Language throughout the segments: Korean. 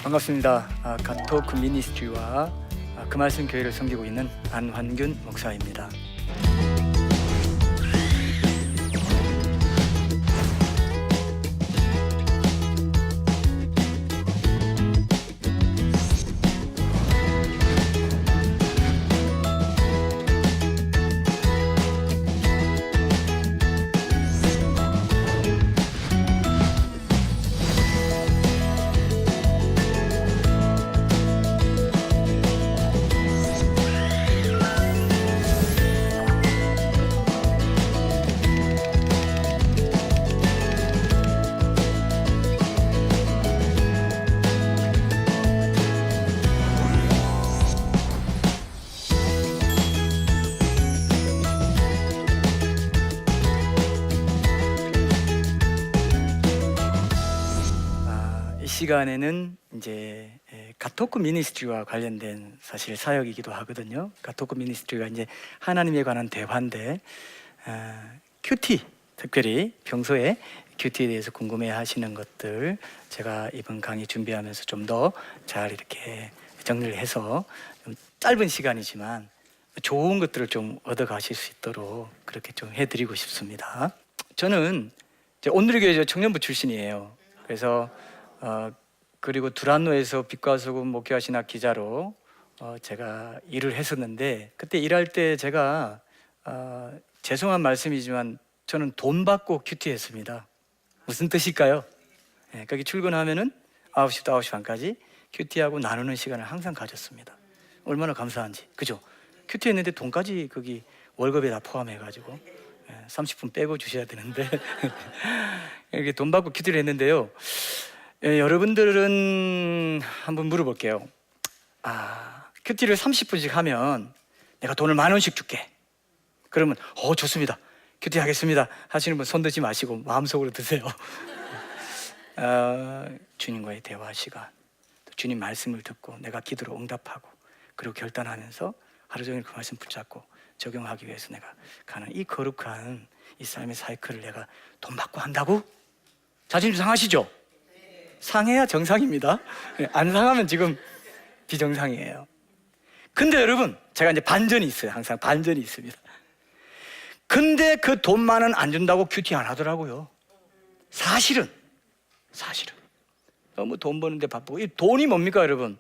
반갑습니다. 가토크 미니스트리와 그 말씀 교회를 섬기고 있는 안환균 목사입니다. 이 시간에는 이제 가토크 미니스트리와 관련된 사실 사역이기도 하거든요. 가토크 미니스트리가 이제 하나님에 관한 대화인데 큐티, 특별히 평소에 큐티에 대해서 궁금해하시는 것들 제가 이번 강의 준비하면서 좀 더 잘 이렇게 정리를 해서 좀 짧은 시간이지만 좋은 것들을 좀 얻어가실 수 있도록 그렇게 좀 해드리고 싶습니다. 저는 이제 온누리교회 청년부 출신이에요. 그래서 그리고 두란노에서 빛과 소금 목회하신 기자로 제가 일을 했었는데, 그때 일할 때 제가 죄송한 말씀이지만 저는 돈 받고 큐티했습니다. 무슨 뜻일까요? 거기 출근하면은 9시부터 9시 반까지 큐티하고 나누는 시간을 항상 가졌습니다. 얼마나 감사한지, 그죠? 큐티했는데 돈까지 거기 월급에 다 포함해가지고 30분 빼고 주셔야 되는데 이렇게 돈 받고 큐티를 했는데요. 여러분들은 한번 물어볼게요. 큐티를 30분씩 하면 내가 돈을 10,000원씩 줄게. 그러면 좋습니다, 큐티 하겠습니다 하시는 분 손 드지 마시고 마음속으로 드세요. 주님과의 대화 시간, 또 주님 말씀을 듣고 내가 기도로 응답하고 그리고 결단하면서 하루 종일 그 말씀 붙잡고 적용하기 위해서 내가 가는 이 거룩한 이 삶의 사이클을 내가 돈 받고 한다고? 자존심 상하시죠? 상해야 정상입니다. 안 상하면 지금 비정상이에요. 근데 여러분, 제가 이제 반전이 있어요. 항상 반전이 있습니다. 근데 그 돈만은 안 준다고 큐티 안 하더라고요. 사실은 너무 돈 버는데 바쁘고, 이 돈이 뭡니까 여러분?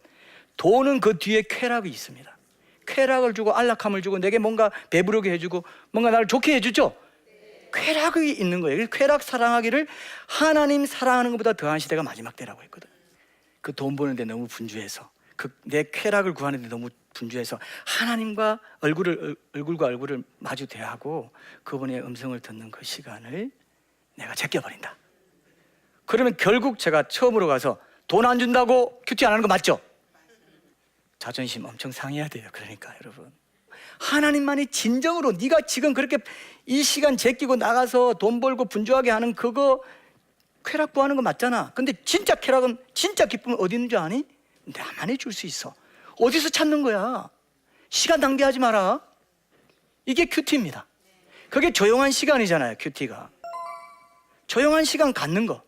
돈은 그 뒤에 쾌락이 있습니다. 쾌락을 주고 안락함을 주고 내게 뭔가 배부르게 해주고 뭔가 나를 좋게 해주죠. 쾌락이 있는 거예요. 쾌락 사랑하기를 하나님 사랑하는 것보다 더한 시대가 마지막 때라고 했거든. 그 돈 버는데 너무 분주해서, 내 쾌락을 구하는데 너무 분주해서 하나님과 얼굴과 얼굴을 마주 대하고 그분의 음성을 듣는 그 시간을 내가 제껴버린다. 그러면 결국 제가 처음으로 가서 돈 안 준다고 큐티 안 하는 거 맞죠? 자존심 엄청 상해야 돼요. 그러니까 여러분, 하나님만이 진정으로 네가 지금 그렇게 이 시간 제끼고 나가서 돈 벌고 분주하게 하는 그거 쾌락 구하는 거 맞잖아. 근데 진짜 쾌락은, 진짜 기쁨은 어디 있는 줄 아니? 나만이 줄 수 있어. 어디서 찾는 거야? 시간 낭비하지 마라. 이게 큐티입니다. 그게 조용한 시간이잖아요. 큐티가 조용한 시간 갖는 거,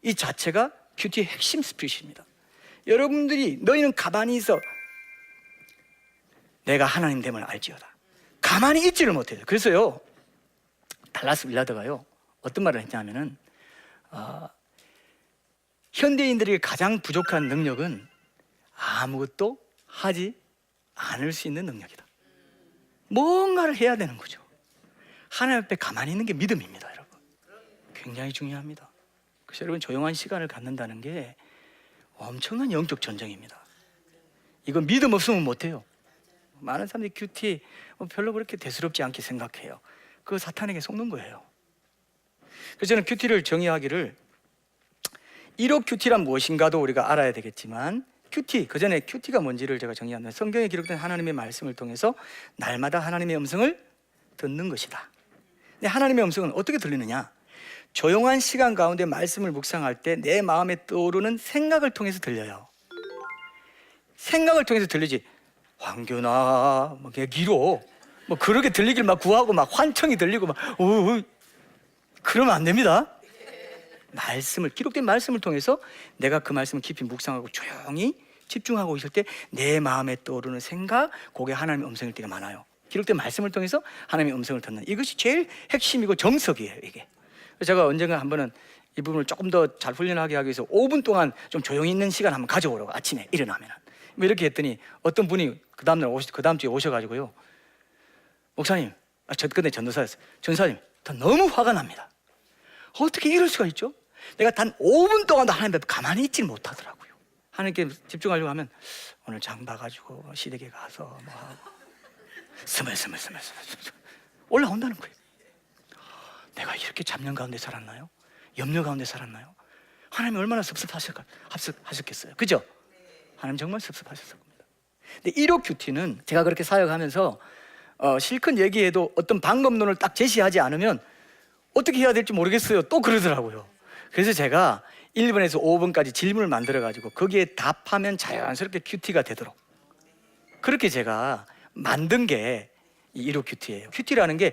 이 자체가 큐티의 핵심 스피릿입니다. 여러분들이, 너희는 가만히 있어 내가 하나님 됨을 알지어다. 가만히 있지를 못해요. 그래서요, 달라스 윌라드가요 어떤 말을 했냐면은 현대인들에게 가장 부족한 능력은 아무것도 하지 않을 수 있는 능력이다. 뭔가를 해야 되는 거죠. 하나님 앞에 가만히 있는 게 믿음입니다. 여러분, 굉장히 중요합니다. 그래서 여러분, 조용한 시간을 갖는다는 게 엄청난 영적 전쟁입니다. 이건 믿음 없으면 못해요. 많은 사람들이 큐티 별로 그렇게 대수롭지 않게 생각해요. 그거 사탄에게 속는 거예요. 그래서 저는 큐티를 정의하기를 1호 큐티란 무엇인가도 우리가 알아야 되겠지만, 큐티, 그 전에 큐티가 뭔지를 제가 정의한다. 성경에 기록된 하나님의 말씀을 통해서 날마다 하나님의 음성을 듣는 것이다. 근데 하나님의 음성은 어떻게 들리느냐? 조용한 시간 가운데 말씀을 묵상할 때 내 마음에 떠오르는 생각을 통해서 들려요. 생각을 통해서 들리지, 황교나 뭐 기로 뭐 그렇게 들리길 막 구하고 막 환청이 들리고 막 그러면 안 됩니다. 말씀을, 기록된 말씀을 통해서 내가 그 말씀을 깊이 묵상하고 조용히 집중하고 있을 때 내 마음에 떠오르는 생각, 그게 하나님의 음성일 때가 많아요. 기록된 말씀을 통해서 하나님의 음성을 듣는, 이것이 제일 핵심이고 정석이에요, 이게. 제가 언젠가 한 번은 이 부분을 조금 더 잘 훈련하게 하기 위해서 5분 동안 좀 조용히 있는 시간 한번 가져오라고, 아침에 일어나면. 뭐 이렇게 했더니 어떤 분이 그 다음 주에 오셔가지고요, 목사님, 근데 전도사였어요. 전사님, 너무 화가 납니다. 어떻게 이럴 수가 있죠? 내가 단 5분 동안도 하나님 앞에 가만히 있질 못하더라고요. 하나님께 집중하려고 하면 오늘 장 봐가지고 시댁에 가서 뭐 하고 스멀스멀 올라온다는 거예요. 내가 이렇게 잡념 가운데 살았나요? 염려 가운데 살았나요? 하나님이 얼마나 섭섭하셨겠어요, 그죠? 하나님 정말 섭섭하셨을 겁니다. 근데 1호 큐티는 제가 그렇게 사역하면서 실컷 얘기해도 어떤 방법론을 딱 제시하지 않으면 어떻게 해야 될지 모르겠어요, 또 그러더라고요. 그래서 제가 1번에서 5번까지 질문을 만들어가지고 거기에 답하면 자연스럽게 큐티가 되도록 그렇게 제가 만든 게 이 1호 큐티예요. 큐티라는 게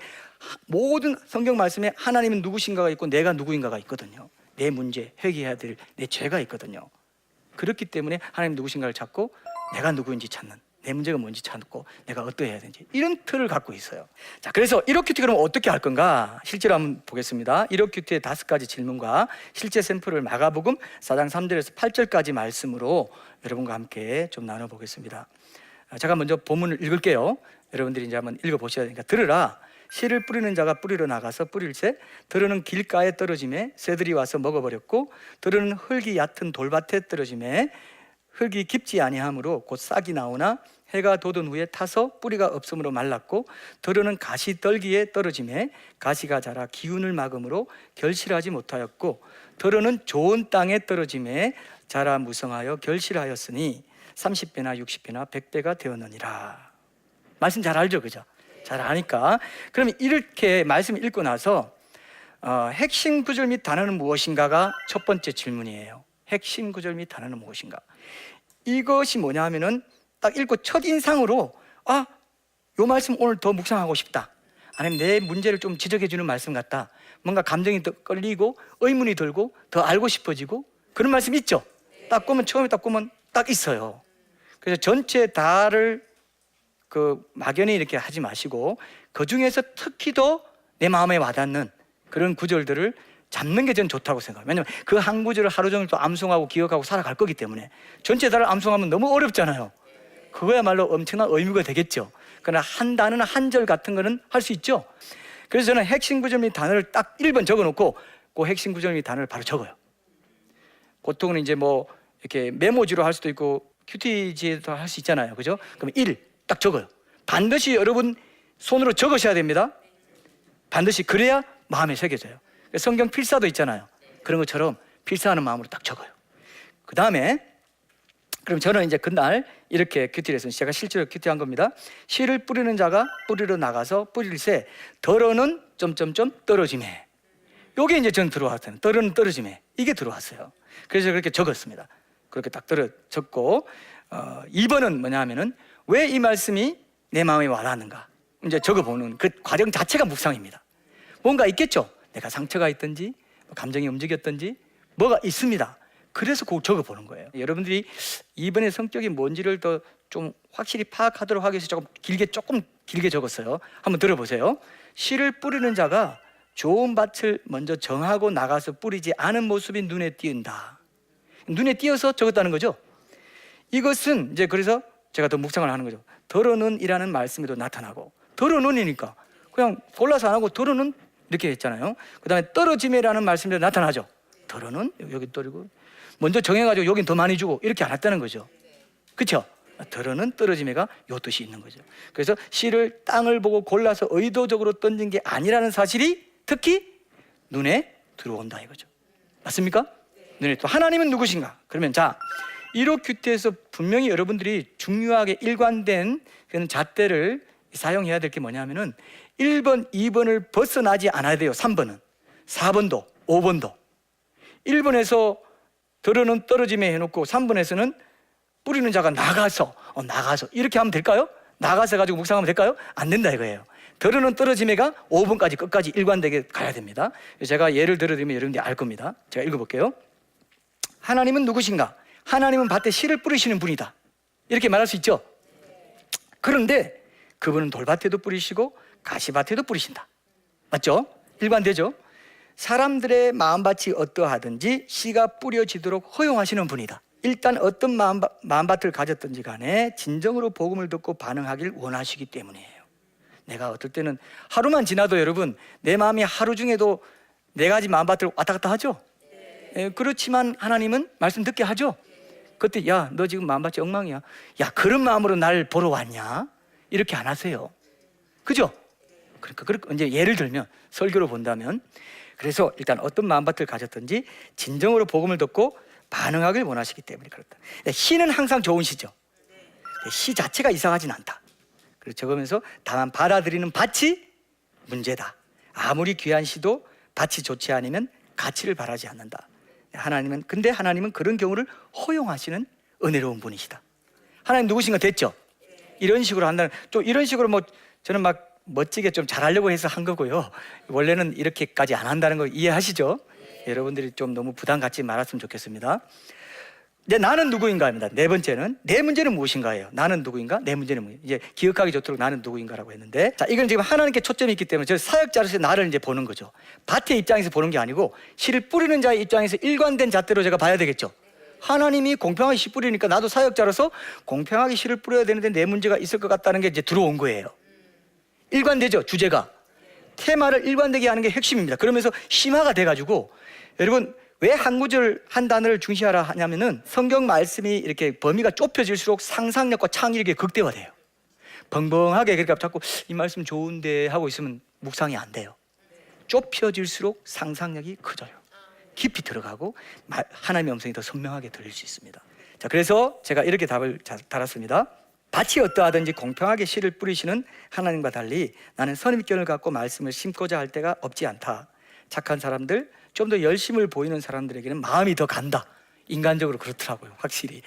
모든 성경 말씀에 하나님은 누구신가가 있고 내가 누구인가가 있거든요. 내 문제, 회개해야 될 내 죄가 있거든요. 그렇기 때문에 하나님 누구신가를 찾고 내가 누구인지 찾는, 내 문제가 뭔지 찾고 내가 어떠해야 되는지, 이런 틀을 갖고 있어요. 자, 그래서 1호 큐티 그럼 어떻게 할 건가? 실제로 한번 보겠습니다. 1호 큐티의 5가지 질문과 실제 샘플을 마가복음 4장 3절에서 8절까지 말씀으로 여러분과 함께 좀 나눠보겠습니다. 제가 먼저 본문을 읽을게요. 여러분들이 이제 한번 읽어보셔야 되니까. 들으라, 씨를 뿌리는 자가 뿌리러 나가서 뿌릴새 들으는 길가에 떨어짐에 새들이 와서 먹어버렸고, 들으는 흙이 얕은 돌밭에 떨어짐에 흙이 깊지 아니하므로 곧 싹이 나오나 해가 돋은 후에 타서 뿌리가 없으므로 말랐고, 들으는 가시떨기에 떨어짐에 가시가 자라 기운을 막음으로 결실하지 못하였고, 들으는 좋은 땅에 떨어짐에 자라 무성하여 결실하였으니 30배나 60배나 100배가 되었느니라. 말씀 잘 알죠, 그죠? 잘 아니까. 그러면 이렇게 말씀을 읽고 나서 핵심 구절 및 단어는 무엇인가가 첫 번째 질문이에요. 핵심 구절 및 단어는 무엇인가? 이것이 뭐냐 하면은 딱 읽고 첫인상으로 요 말씀 오늘 더 묵상하고 싶다, 아니면 내 문제를 좀 지적해 주는 말씀 같다, 뭔가 감정이 더 끌리고 의문이 들고 더 알고 싶어지고, 그런 말씀 있죠? 딱 보면, 처음에 딱 보면 딱 있어요. 그래서 전체 다를 막연히 이렇게 하지 마시고 그 중에서 특히 더 내 마음에 와닿는 그런 구절들을 잡는 게 저는 좋다고 생각해요. 왜냐하면 그 한 구절을 하루 종일 또 암송하고 기억하고 살아갈 거기 때문에. 전체 다를 암송하면 너무 어렵잖아요. 그거야말로 엄청난 의무가 되겠죠. 그러나 한 단어나 한 절 같은 거는 할 수 있죠. 그래서 저는 핵심 구절 및 단어를 딱 1번 적어놓고 그 핵심 구절 및 단어를 바로 적어요. 보통은 이제 뭐 이렇게 메모지로 할 수도 있고 큐티지에도 할 수 있잖아요, 그죠? 그럼 1 딱 적어요. 반드시 여러분 손으로 적으셔야 됩니다. 반드시. 그래야 마음에 새겨져요. 성경 필사도 있잖아요. 그런 것처럼 필사하는 마음으로 딱 적어요. 그 다음에 그럼 저는 이제 그날 이렇게 큐티를 했어요. 제가 실제로 큐티한 겁니다. 씨를 뿌리는 자가 뿌리러 나가서 뿌릴새 더러는 떨어짐에. 요게 이제 전 들어왔어요. 더러는 떨어짐에. 이게 들어왔어요. 그래서 그렇게 적었습니다. 그렇게 딱 적고 2번은 뭐냐 하면은 왜 이 말씀이 내 마음에 와닿는가, 이제 적어보는 그 과정 자체가 묵상입니다. 뭔가 있겠죠? 내가 상처가 있든지 감정이 움직였든지 뭐가 있습니다. 그래서 그거 적어보는 거예요. 여러분들이 이번의 성격이 뭔지를 더 좀 확실히 파악하도록 하기 위해서 조금 길게 적었어요. 한번 들어보세요. 씨를 뿌리는 자가 좋은 밭을 먼저 정하고 나가서 뿌리지 않은 모습이 눈에 띄는다. 눈에 띄어서 적었다는 거죠. 이것은 이제 그래서 제가 더 묵상을 하는 거죠. 더러는이라는 말씀에도 나타나고, 더러는이니까 그냥 골라서 안 하고 더러는 이렇게 했잖아요. 그 다음에 떨어짐이라는 말씀에도 나타나죠. 더러는 여기 떨리고, 먼저 정해가지고 여긴 더 많이 주고 이렇게 안 했다는 거죠. 그렇죠? 더러는 떨어짐에가 요 뜻이 있는 거죠. 그래서 씨를 땅을 보고 골라서 의도적으로 던진 게 아니라는 사실이 특히 눈에 들어온다 이거죠. 맞습니까? 눈에. 또 하나님은 누구신가? 그러면 자, 1호 큐티에서 분명히 여러분들이 중요하게 일관된 그런 잣대를 사용해야 될 게 뭐냐면은 1번, 2번을 벗어나지 않아야 돼요. 3번은, 4번도, 5번도. 1번에서 더러는 떨어짐에 해놓고 3번에서는 뿌리는 자가 나가서 이렇게 하면 될까요? 나가서 가지고 묵상하면 될까요? 안 된다 이거예요. 덜어는 떨어짐에가 5번까지 끝까지 일관되게 가야 됩니다. 제가 예를 들어드리면 여러분들이 알 겁니다. 제가 읽어볼게요. 하나님은 누구신가? 하나님은 밭에 씨를 뿌리시는 분이다. 이렇게 말할 수 있죠. 그런데 그분은 돌밭에도 뿌리시고 가시밭에도 뿌리신다. 맞죠? 일관되죠? 사람들의 마음밭이 어떠하든지 씨가 뿌려지도록 허용하시는 분이다. 일단 어떤 마음밭을 가졌든지 간에 진정으로 복음을 듣고 반응하길 원하시기 때문이에요. 내가 어떨 때는 하루만 지나도 여러분 내 마음이 하루 중에도 4가지 마음밭을 왔다 갔다 하죠. 그렇지만 하나님은 말씀 듣게 하죠. 그때 야, 너 지금 마음밭이 엉망이야. 야, 그런 마음으로 날 보러 왔냐? 이렇게 안 하세요. 그죠? 그러니까 이제 예를 들면 설교로 본다면, 그래서 일단 어떤 마음밭을 가졌든지 진정으로 복음을 듣고 반응하길 원하시기 때문에 그렇다. 시는 항상 좋은 시죠. 시 자체가 이상하진 않다. 그래서 적으면서 다만 받아들이는 밭이 문제다. 아무리 귀한 시도 밭이 좋지 않으면 가치를 바라지 않는다. 근데 하나님은 그런 경우를 허용하시는 은혜로운 분이시다. 하나님 누구신가 됐죠? 이런 식으로 한다는, 좀 이런 식으로 뭐 저는 막 멋지게 좀 잘하려고 해서 한 거고요. 원래는 이렇게까지 안 한다는 거 이해하시죠? 여러분들이 좀 너무 부담 갖지 말았으면 좋겠습니다. 이제 나는 누구인가 합니다. 네 번째는 내 문제는 무엇인가예요. 나는 누구인가? 내 문제는 무엇인가? 이제 기억하기 좋도록 나는 누구인가라고 했는데, 자, 이건 지금 하나님께 초점이 있기 때문에 저 사역자로서 나를 이제 보는 거죠. 밭의 입장에서 보는 게 아니고 씨를 뿌리는 자의 입장에서 일관된 잣대로 제가 봐야 되겠죠. 하나님이 공평하게 씨 뿌리니까 나도 사역자로서 공평하게 씨를 뿌려야 되는데 내 문제가 있을 것 같다는 게 이제 들어온 거예요. 일관되죠, 주제가. 테마를 일관되게 하는 게 핵심입니다. 그러면서 심화가 돼가지고, 여러분 왜 한 구절 한 단어를 중시하라 하냐면은 성경 말씀이 이렇게 범위가 좁혀질수록 상상력과 창의력이 극대화돼요. 벙벙하게 그러니까 자꾸 이 말씀 좋은데 하고 있으면 묵상이 안 돼요. 좁혀질수록 상상력이 커져요. 깊이 들어가고 하나님의 음성이 더 선명하게 들릴 수 있습니다. 자, 그래서 제가 이렇게 답을 달았습니다. 밭이 어떠하든지 공평하게 씨를 뿌리시는 하나님과 달리 나는 선입견을 갖고 말씀을 심고자 할 때가 없지 않다. 착한 사람들, 좀 더 열심을 보이는 사람들에게는 마음이 더 간다. 인간적으로 그렇더라고요, 확실히.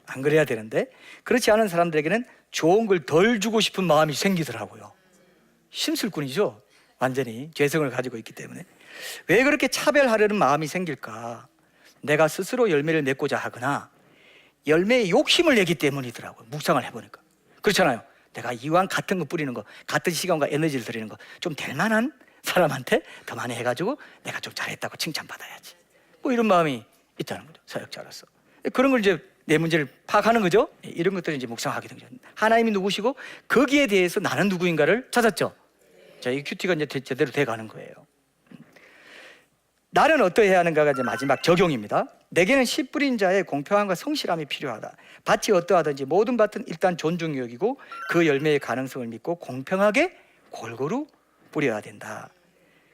안 그래야 되는데, 그렇지 않은 사람들에게는 좋은 걸 덜 주고 싶은 마음이 생기더라고요. 심술꾼이죠, 완전히 죄성을 가지고 있기 때문에. 왜 그렇게 차별하려는 마음이 생길까? 내가 스스로 열매를 맺고자 하거나 열매에 욕심을 내기 때문이더라고요. 묵상을 해보니까. 그렇잖아요. 내가 이왕 같은 거 뿌리는 거, 같은 시간과 에너지를 들이는 거 좀 될 만한 사람한테 더 많이 해가지고 내가 좀 잘했다고 칭찬받아야지, 뭐 이런 마음이 있다는 거죠, 사역자로서. 그런 걸 이제 내 문제를 파악하는 거죠. 이런 것들을 이제 묵상하게 된 거죠. 하나님이 누구시고 거기에 대해서 나는 누구인가를 찾았죠. 자, 이 큐티가 이제 제대로 돼가는 거예요. 나는 어떠해야 하는가가 이제 마지막 적용입니다. 내게는 씨 뿌린 자의 공평함과 성실함이 필요하다. 밭이 어떠하든지 모든 밭은 일단 존중이 여기고 그 열매의 가능성을 믿고 공평하게 골고루 뿌려야 된다.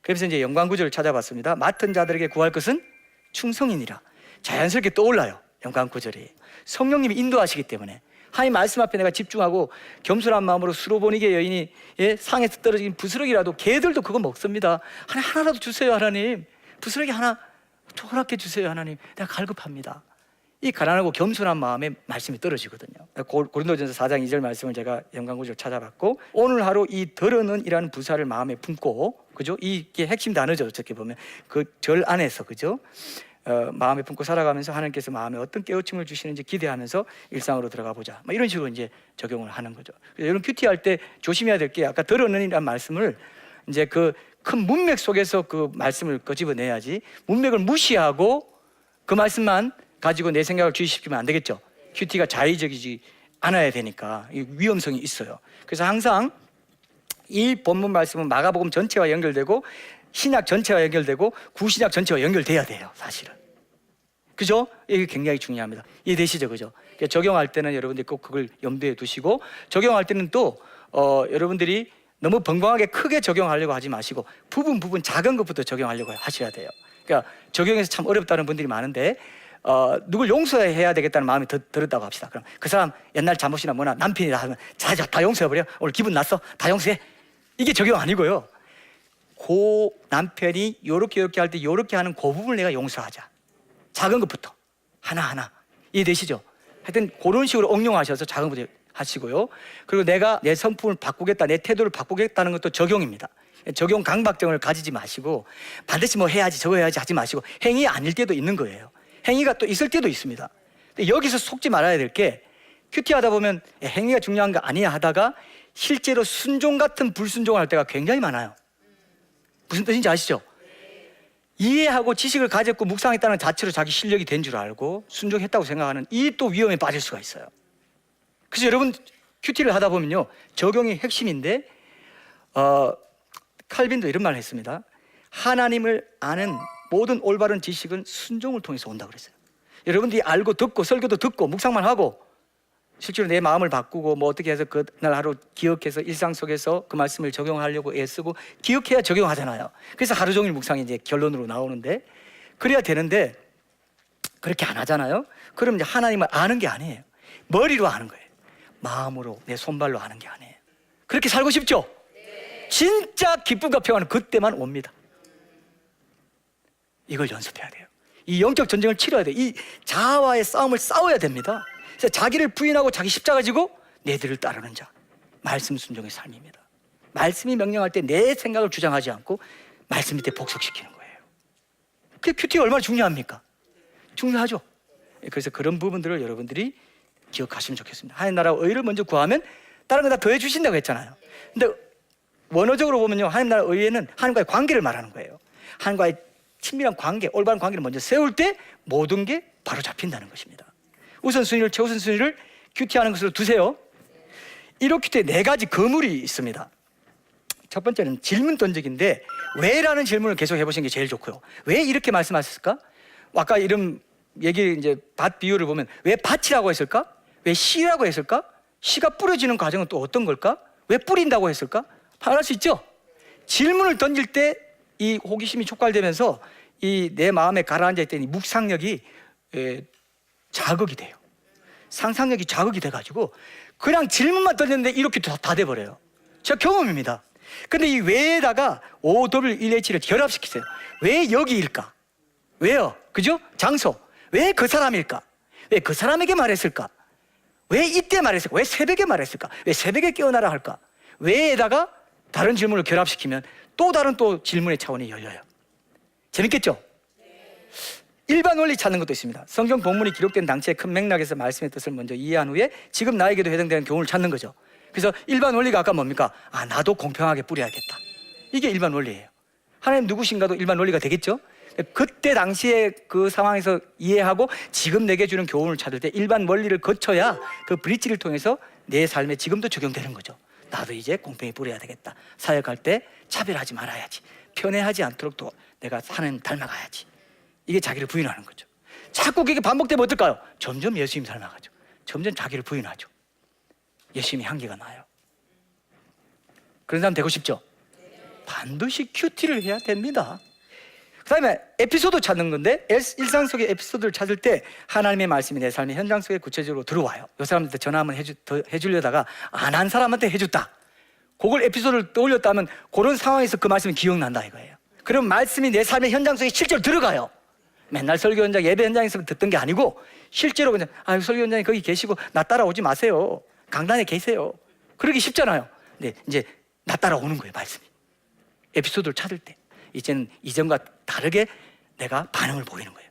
그래서 이제 연관구절을 찾아봤습니다. 맡은 자들에게 구할 것은 충성이니라. 자연스럽게 떠올라요, 연관구절이. 성령님이 인도하시기 때문에. 하나님 말씀 앞에 내가 집중하고 겸손한 마음으로 수로보니게 여인이 상에서 떨어진 부스러기라도, 개들도 그거 먹습니다. 하나라도 주세요 하나님. 부스러기 하나 허락해 주세요 하나님. 내가 갈급합니다. 이 가난하고 겸손한 마음에 말씀이 떨어지거든요. 고린도전서 4장 2절 말씀을 제가 연관구절 찾아봤고, 오늘 하루 이 덜어는 이라는 부사를 마음에 품고, 그죠? 이게 핵심 단어죠, 어떻게 보면. 그 절 안에서, 그죠? 마음에 품고 살아가면서 하나님께서 마음에 어떤 깨우침을 주시는지 기대하면서 일상으로 들어가 보자, 이런 식으로 이제 적용을 하는 거죠. 그래서 이런 큐티 할 때 조심해야 될 게, 아까 덜어는이라는 말씀을 이제 그 큰 문맥 속에서 그 말씀을 끄집어내야지, 문맥을 무시하고 그 말씀만 가지고 내 생각을 주입시키면 안 되겠죠. 큐티가 자의적이지 않아야 되니까 위험성이 있어요. 그래서 항상 이 본문 말씀은 마가복음 전체와 연결되고 신약 전체와 연결되고 구신약 전체와 연결돼야 돼요, 사실은. 그죠? 이게 굉장히 중요합니다. 이해되시죠? 그죠? 그러니까 적용할 때는 여러분들이 꼭 그걸 염두에 두시고, 적용할 때는 또 여러분들이 너무 벙벙하게 크게 적용하려고 하지 마시고 부분 작은 것부터 적용하려고 하셔야 돼요. 그러니까 적용해서 참 어렵다는 분들이 많은데, 누굴 용서해야 되겠다는 마음이 들었다고 합시다. 그럼 그 사람 옛날 잘못이나 뭐나 남편이라 하면 자, 다 용서해버려. 오늘 기분 났어? 다 용서해. 이게 적용 아니고요. 그 남편이 요렇게 할 때 요렇게 하는 그 부분을 내가 용서하자. 작은 것부터 하나하나. 이해되시죠? 하여튼 그런 식으로 응용하셔서 작은 것부터. 하시고요. 그리고 내가 내 성품을 바꾸겠다, 내 태도를 바꾸겠다는 것도 적용입니다. 적용 강박증을 가지지 마시고 반드시 뭐 해야지 저거 해야지 하지 마시고 행위 아닐 때도 있는 거예요. 행위가 또 있을 때도 있습니다. 근데 여기서 속지 말아야 될 게 큐티 하다 보면 행위가 중요한 거 아니야 하다가 실제로 순종 같은 불순종을 할 때가 굉장히 많아요. 무슨 뜻인지 아시죠? 이해하고 지식을 가졌고 묵상했다는 자체로 자기 실력이 된 줄 알고 순종했다고 생각하는 이 또 위험에 빠질 수가 있어요. 그래서 여러분 큐티를 하다 보면요, 적용이 핵심인데 칼빈도 이런 말을 했습니다. 하나님을 아는 모든 올바른 지식은 순종을 통해서 온다고 그랬어요. 여러분들이 알고 듣고 설교도 듣고 묵상만 하고 실제로 내 마음을 바꾸고 뭐 어떻게 해서 그날 하루 기억해서 일상 속에서 그 말씀을 적용하려고 애쓰고 기억해야 적용하잖아요. 그래서 하루 종일 묵상이 이제 결론으로 나오는데 그래야 되는데 그렇게 안 하잖아요. 그럼 이제 하나님을 아는 게 아니에요. 머리로 아는 거예요. 마음으로 내 손발로 아는 게 아니에요. 그렇게 살고 싶죠? 진짜 기쁨과 평안은 그때만 옵니다. 이걸 연습해야 돼요. 이 영적 전쟁을 치러야 돼요. 이 자아와의 싸움을 싸워야 됩니다. 그래서 자기를 부인하고 자기 십자가 지고 내들을 따르는 자, 말씀 순종의 삶입니다. 말씀이 명령할 때 내 생각을 주장하지 않고 말씀 밑에 복속시키는 거예요. 그게 큐티가 얼마나 중요합니까? 중요하죠. 그래서 그런 부분들을 여러분들이 기억하시면 좋겠습니다. 하나님 나라 의를 먼저 구하면 다른 거 다 더해 주신다고 했잖아요. 근데 원어적으로 보면요, 하나님 나라 의에는 하나님과의 관계를 말하는 거예요. 하나님과의 친밀한 관계, 올바른 관계를 먼저 세울 때 모든 게 바로 잡힌다는 것입니다. 우선순위를, 최우선순위를 큐티하는 것으로 두세요. 이렇게 때 네 가지 거물이 있습니다. 첫 번째는 질문 던지기인데 왜라는 질문을 계속 해보시는 게 제일 좋고요. 왜 이렇게 말씀하셨을까? 아까 이런 얘기 이제 밭 비유를 보면 왜 밭이라고 했을까? 왜 씨라고 했을까? 씨가 뿌려지는 과정은 또 어떤 걸까? 왜 뿌린다고 했을까? 말할 수 있죠? 질문을 던질 때 이 호기심이 촉발되면서 이 내 마음에 가라앉아 있던 이 묵상력이 자극이 돼요. 상상력이 자극이 돼가지고 그냥 질문만 던졌는데 이렇게 다 돼버려요. 제 경험입니다. 근데 이 왜에다가 OWLH를 결합시키세요. 왜 여기일까? 왜요? 그죠? 장소. 왜 그 사람일까? 왜 그 사람에게 말했을까? 왜 이때 말했을까? 왜 새벽에 말했을까? 왜 새벽에 깨어나라 할까? 왜에다가 다른 질문을 결합시키면 또 다른 또 질문의 차원이 열려요. 재밌겠죠? 일반 원리 찾는 것도 있습니다. 성경 본문이 기록된 당시의 큰 맥락에서 말씀의 뜻을 먼저 이해한 후에 지금 나에게도 해당되는 교훈을 찾는 거죠. 그래서 일반 원리가 아까 뭡니까? 나도 공평하게 뿌려야겠다. 이게 일반 원리예요. 하나님 누구신가도 일반 원리가 되겠죠? 그때 당시에 그 상황에서 이해하고 지금 내게 주는 교훈을 찾을 때 일반 원리를 거쳐야 그 브릿지를 통해서 내 삶에 지금도 적용되는 거죠. 나도 이제 공평히 뿌려야 되겠다. 사역할 때 차별하지 말아야지. 편애하지 않도록 또 내가 하나님 닮아가야지. 이게 자기를 부인하는 거죠. 자꾸 그게 반복되면 어떨까요? 점점 예수님 닮아가죠. 점점 자기를 부인하죠. 예수님의 향기가 나요. 그런 사람 되고 싶죠? 반드시 큐티를 해야 됩니다. 그 다음에 에피소드 찾는 건데 일상 속의 에피소드를 찾을 때 하나님의 말씀이 내 삶의 현장 속에 구체적으로 들어와요. 이 사람한테 전화 한번 해주려다가 안 한 사람한테 해줬다. 그걸 에피소드를 떠올렸다면 그런 상황에서 그 말씀이 기억난다 이거예요. 그럼 말씀이 내 삶의 현장 속에 실제로 들어가요. 맨날 설교 현장, 예배 현장에서 듣던 게 아니고 실제로 그냥 설교 현장에 거기 계시고 나 따라오지 마세요. 강단에 계세요. 그러기 쉽잖아요. 근데 이제 나 따라오는 거예요, 말씀이. 에피소드를 찾을 때 이제는 이전과 다르게 내가 반응을 보이는 거예요.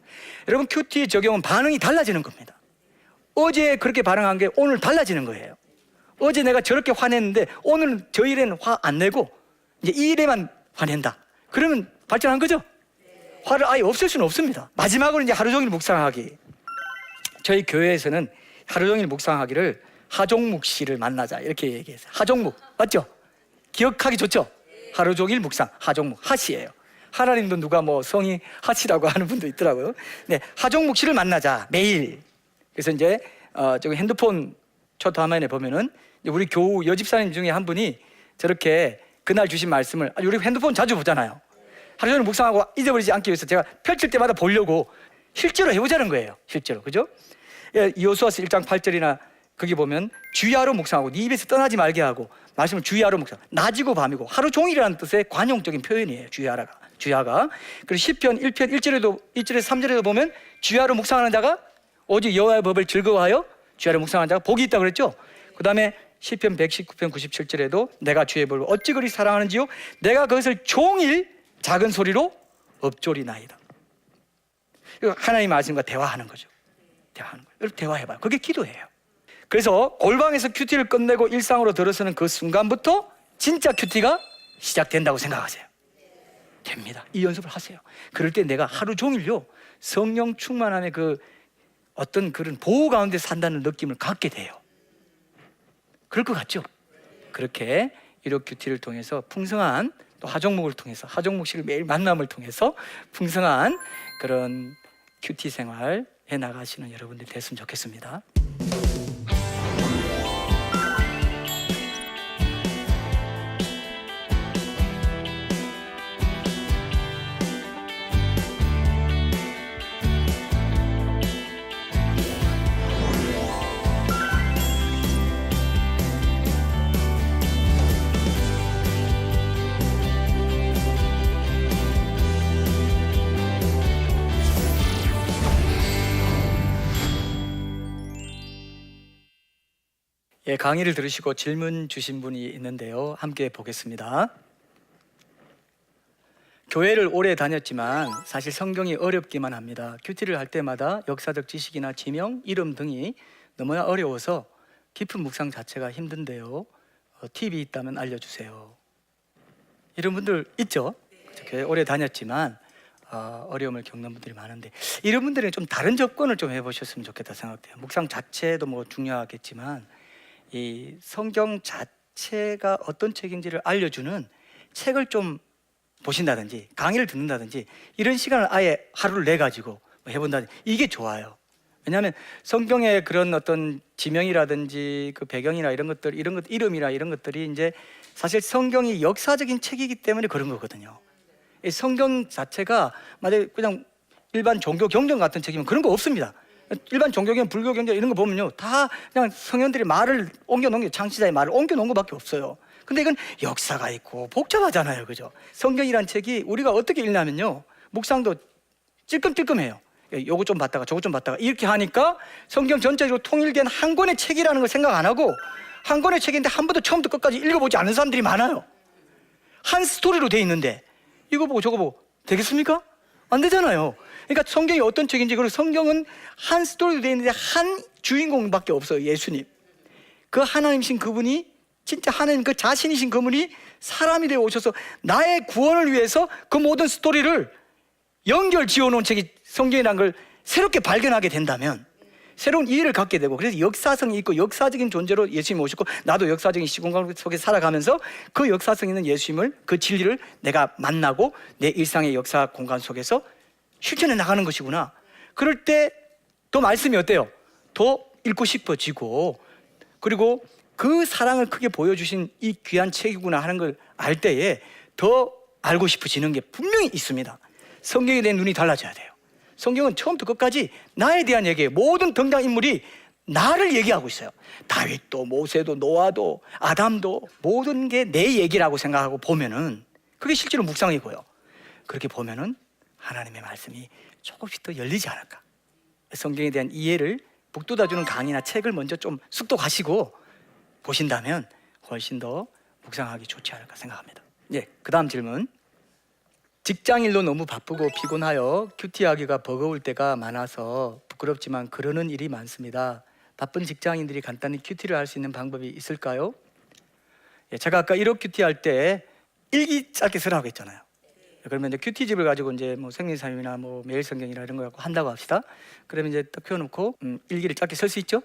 여러분 큐티 적용은 반응이 달라지는 겁니다. 어제 그렇게 반응한 게 오늘 달라지는 거예요. 어제 내가 저렇게 화냈는데 오늘은 저 일에는 화 안 내고 이제 이 일에만 화낸다. 그러면 발전한 거죠? 화를 아예 없앨 수는 없습니다. 마지막으로 이제 하루 종일 묵상하기. 저희 교회에서는 하루 종일 묵상하기를 하종묵 씨를 만나자 이렇게 얘기했어요. 하종묵 맞죠? 기억하기 좋죠? 하루 종일 묵상, 하종묵, 하씨예요. 하나님도 누가 뭐 성이 하씨라고 하는 분도 있더라고요. 네, 하종묵 씨를 만나자 매일. 그래서 이제 저기 핸드폰 초토 화면에 보면은 우리 교우 여집사님 중에 한 분이 저렇게 그날 주신 말씀을 우리 핸드폰 자주 보잖아요. 하루 종일 묵상하고 잊어버리지 않기 위해서 제가 펼칠 때마다 보려고 실제로 해보자는 거예요. 실제로 그죠? 여호수아서 1장 8절이나 거기 보면 주야로 묵상하고 네 입에서 떠나지 말게 하고 말씀을 주야로 묵상. 낮이고 밤이고 하루 종일이라는 뜻의 관용적인 표현이에요. 주야가. 그리고 시편 1편 1절에서 3절에도 보면 주야로 묵상하는 자가 오직 여호와의 법을 즐거워하여 주야로 묵상하는 자가 복이 있다고 그랬죠. 그 다음에 시편 119편 97절에도 내가 주의 법을 어찌 그리 사랑하는지요 내가 그것을 종일 작은 소리로 읊조리나이다. 하나님 말씀과 대화하는 거죠. 대화하는 거예요. 여러분 대화해봐요. 그게 기도예요. 그래서 골방에서 큐티를 끝내고 일상으로 들어서는 그 순간부터 진짜 큐티가 시작된다고 생각하세요. 됩니다. 이 연습을 하세요. 그럴 때 내가 하루 종일요 성령 충만함의 그 어떤 그런 보호 가운데 산다는 느낌을 갖게 돼요. 그럴 것 같죠? 그렇게 이력 큐티를 통해서 풍성한 또 하종목을 통해서 하종목 씨를 매일 만남을 통해서 풍성한 그런 큐티 생활 해 나가시는 여러분들이 됐으면 좋겠습니다. 예, 강의를 들으시고 질문 주신 분이 있는데요. 함께 보겠습니다. 교회를 오래 다녔지만 사실 성경이 어렵기만 합니다. 큐티를 할 때마다 역사적 지식이나 지명, 이름 등이 너무나 어려워서 깊은 묵상 자체가 힘든데요. 팁이 있다면 알려주세요. 이런 분들 있죠? 교회 오래 다녔지만 어려움을 겪는 분들이 많은데 이런 분들은 좀 다른 접근을 좀 해보셨으면 좋겠다 생각돼요. 묵상 자체도 뭐 중요하겠지만 이 성경 자체가 어떤 책인지를 알려주는 책을 좀 보신다든지 강의를 듣는다든지 이런 시간을 아예 하루를 내 가지고 해본다든지 이게 좋아요. 왜냐하면 성경의 그런 어떤 지명이라든지 그 배경이나 이런 것들 이름이나 이런 것들이 이제 사실 성경이 역사적인 책이기 때문에 그런 거거든요. 이 성경 자체가 만약에 그냥 일반 종교 경전 같은 책이면 그런 거 없습니다. 일반 종교경, 불교 경전 이런 거 보면요 다 그냥 성현들이 말을 옮겨놓은 게 창시자의 말을 옮겨놓은 것밖에 없어요. 근데 이건 역사가 있고 복잡하잖아요, 그죠? 성경이란 책이 우리가 어떻게 읽냐면요 묵상도 찔끔찔끔해요. 요거 좀 봤다가 저거 좀 봤다가 이렇게 하니까 성경 전체적으로 통일된 한 권의 책이라는 걸 생각 안 하고 한 권의 책인데 한 번도 처음부터 끝까지 읽어보지 않은 사람들이 많아요. 한 스토리로 돼 있는데 이거 보고 저거 보고 되겠습니까? 안 되잖아요. 그러니까 성경이 어떤 책인지, 그리고 성경은 한 스토리로 되어 있는데 한 주인공밖에 없어요. 예수님. 그 하나님이신 그분이, 진짜 하나님 그 자신이신 그분이 사람이 되어 오셔서 나의 구원을 위해서 그 모든 스토리를 연결 지어놓은 책이 성경이라는 걸 새롭게 발견하게 된다면 새로운 이해를 갖게 되고, 그래서 역사성이 있고 역사적인 존재로 예수님이 오셨고 나도 역사적인 시공간 속에 살아가면서 그 역사성 있는 예수님을, 그 진리를 내가 만나고 내 일상의 역사 공간 속에서 실천해 나가는 것이구나. 그럴 때 더 말씀이 어때요? 더 읽고 싶어지고, 그리고 그 사랑을 크게 보여주신 이 귀한 책이구나 하는 걸 알 때에 더 알고 싶어지는 게 분명히 있습니다. 성경에 대한 눈이 달라져야 돼요. 성경은 처음부터 끝까지 나에 대한 얘기예요. 모든 등장인물이 나를 얘기하고 있어요. 다윗도 모세도 노아도 아담도 모든 게 내 얘기라고 생각하고 보면은 그게 실제로 묵상이고요. 그렇게 보면은 하나님의 말씀이 조금씩 더 열리지 않을까. 성경에 대한 이해를 북돋아주는 강의나 책을 먼저 좀 숙독하시고 보신다면 훨씬 더 묵상하기 좋지 않을까 생각합니다. 예, 그 다음 질문. 직장일로 너무 바쁘고 피곤하여 큐티하기가 버거울 때가 많아서 부끄럽지만 그러는 일이 많습니다. 바쁜 직장인들이 간단히 큐티를 할 수 있는 방법이 있을까요? 예, 제가 아까 1호 큐티 할 때 일기 짧게 쓰라고 했잖아요. 그러면 이제 큐티집을 가지고 이제 뭐 생리사용이나 뭐 매일성경이나 이런 거 갖고 한다고 합시다. 그러면 이제 딱 펴놓고 일기를 짧게 쓸 수 있죠?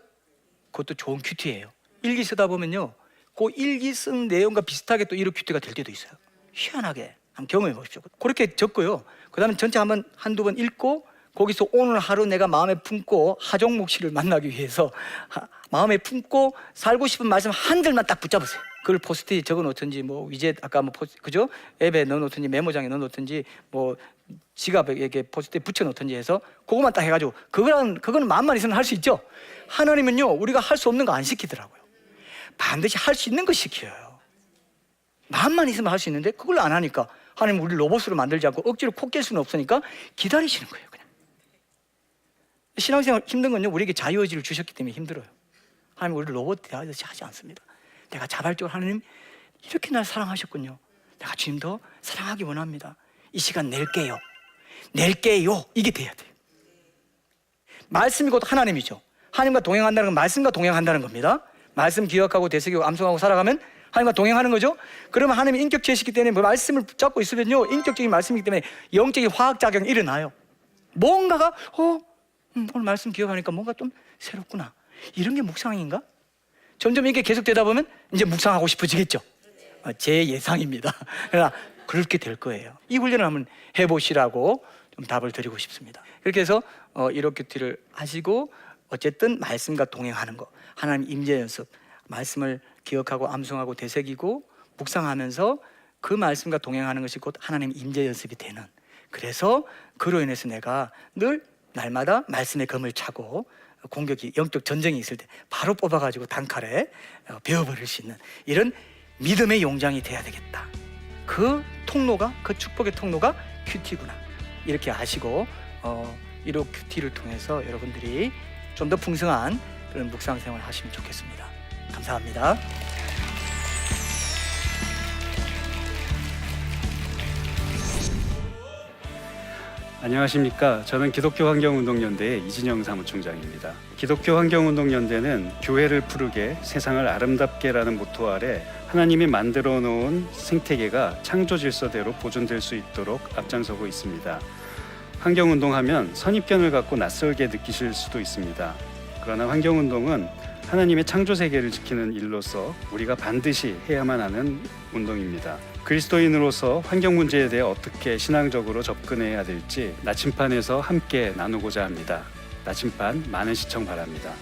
그것도 좋은 큐티예요. 일기 쓰다 보면요, 그 일기 쓴 내용과 비슷하게 또 1호 큐티가 될 때도 있어요. 희한하게 한번 경험해 보십시오. 그렇게 적고요. 그 다음에 전체 한두 번 읽고 거기서 오늘 하루 내가 마음에 품고 하종목 씨를 만나기 위해서 마음에 품고 살고 싶은 말씀 한 절만 딱 붙잡으세요. 그걸 포스트잇 적어 놓든지 뭐 위젯 아까 뭐 그죠? 앱에 넣어 놓든지 메모장에 넣어 놓든지 뭐 지갑에 포스트잇 붙여 놓든지 해서 그것만 딱 해가지고 그거는 마음만 있으면 할 수 있죠. 하나님은요 우리가 할 수 없는 거 안 시키더라고요. 반드시 할 수 있는 거 시켜요. 마음만 있으면 할 수 있는데 그걸 안 하니까 하나님 우리 로봇으로 만들지 않고 억지로 코 깰 수는 없으니까 기다리시는 거예요. 그냥 신앙생활 힘든 건요 우리에게 자유의지를 주셨기 때문에 힘들어요. 하나님 우리를 로봇 대하듯이 하지 않습니다. 내가 자발적으로 하나님 이렇게 날 사랑하셨군요. 내가 주님 더 사랑하기 원합니다. 이 시간 낼게요. 이게 돼야 돼요. 말씀이 곧 하나님이죠. 하나님과 동행한다는 건 말씀과 동행한다는 겁니다. 말씀 기억하고 되새기고 암송하고 살아가면 하나님과 동행하는 거죠. 그러면 하나님이 인격체시기 때문에 뭐 말씀을 붙잡고 있으면요, 인격적인 말씀이기 때문에 영적인 화학작용이 일어나요. 뭔가가 오늘 말씀 기억하니까 뭔가 좀 새롭구나, 이런 게 묵상인가? 점점 이게 계속되다 보면 이제 묵상하고 싶어지겠죠. 제 예상입니다. 그러나 그렇게 될 거예요. 이 훈련을 한번 해보시라고 좀 답을 드리고 싶습니다. 그렇게 해서 이렇게티를 하시고 어쨌든 말씀과 동행하는 거, 하나님 임재 연습, 말씀을 기억하고 암송하고 되새기고 묵상하면서 그 말씀과 동행하는 것이 곧 하나님 임재 연습이 되는, 그래서 그로 인해서 내가 늘 날마다 말씀의 검을 차고 공격이, 영적 전쟁이 있을 때 바로 뽑아가지고 단칼에 베어버릴 수 있는 이런 믿음의 용장이 돼야 되겠다. 그 통로가, 그 축복의 통로가 큐티구나, 이렇게 아시고 이로 큐티를 통해서 여러분들이 좀 더 풍성한 그런 묵상 생활을 하시면 좋겠습니다. 감사합니다. 안녕하십니까. 저는 기독교 환경운동연대의 이진영 사무총장입니다. 기독교 환경운동연대는 교회를 푸르게 세상을 아름답게라는 모토 아래 하나님이 만들어 놓은 생태계가 창조 질서대로 보존될 수 있도록 앞장서고 있습니다. 환경운동하면 선입견을 갖고 낯설게 느끼실 수도 있습니다. 그러나 환경운동은 하나님의 창조 세계를 지키는 일로서 우리가 반드시 해야만 하는 운동입니다. 그리스도인으로서 환경 문제에 대해 어떻게 신앙적으로 접근해야 될지 나침판에서 함께 나누고자 합니다. 나침판 많은 시청 바랍니다.